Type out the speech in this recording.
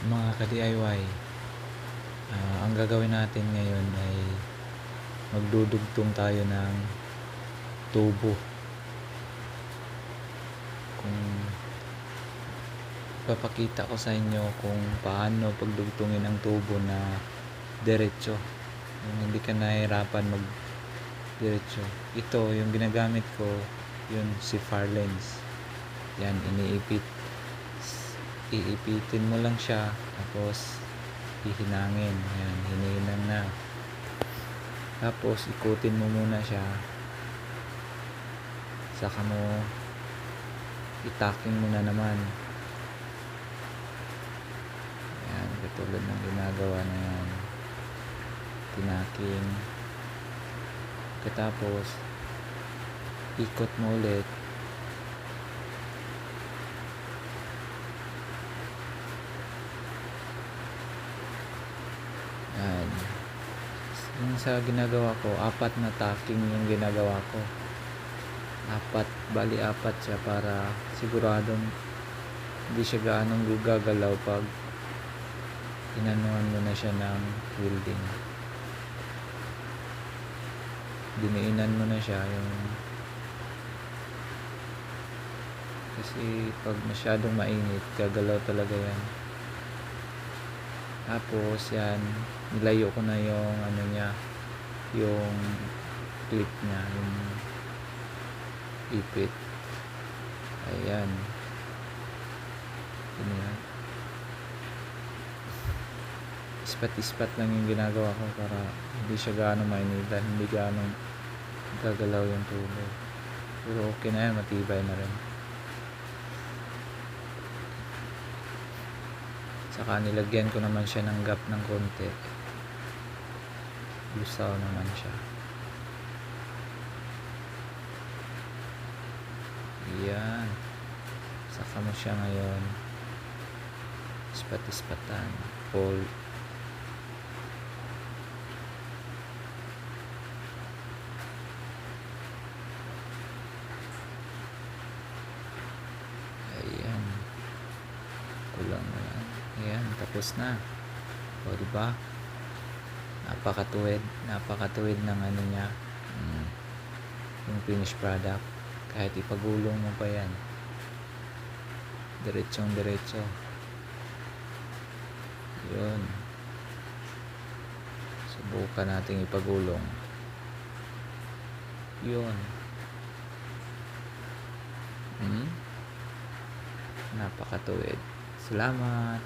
Mga ka-DIY, ang gagawin natin ngayon ay magdudugtong tayo ng tubo. Kung papakita ko sa inyo kung paano pagdugtungin ang tubo na diretso, yung hindi ka nahihirapan mag diretso. Ito yung ginagamit ko, yun si Farlens. Yan, iipitin mo lang siya, tapos hihinangin. Yan, hinihinang na. Tapos ikutin mo muna siya, saka mo itaking mo na naman. Yan, katulad ng ginagawa na yan, tinaking. Katapos ikot mo ulit. Yan. Yung sa ginagawa ko, 4 na tacking yung ginagawa ko. 4, bali 4 siya para siguradong hindi siya gaanong gagalaw pag inanuhan mo na siya ng welding. Diniinan mo na siya yung kasi pag masyadong mainit, gagalaw talaga yan. Tapos yan, nilayo ko na yung ano niya, yung clip niya, yung ipit. Ayan. Ganyan. Ispat-ispat lang yung ginagawa ko para hindi siya gaano mainitan, hindi gaano gagalaw yung tubo. Pero okay na yan, matibay na rin. Saka nilagyan ko naman siya ng gap ng konti. Lusaw naman siya. Yan. Saka mo siya ngayon ispat-ispatan. Fold. Ayan. Kulang na lang. Ayan, tapos na. O, diba? Napakatuwid ng ano niya. Yung finished product. Kahit ipagulong mo pa yan, diretsong diretso. Yun. Subukan nating ipagulong. Yun. Napakatuwid. Salamat.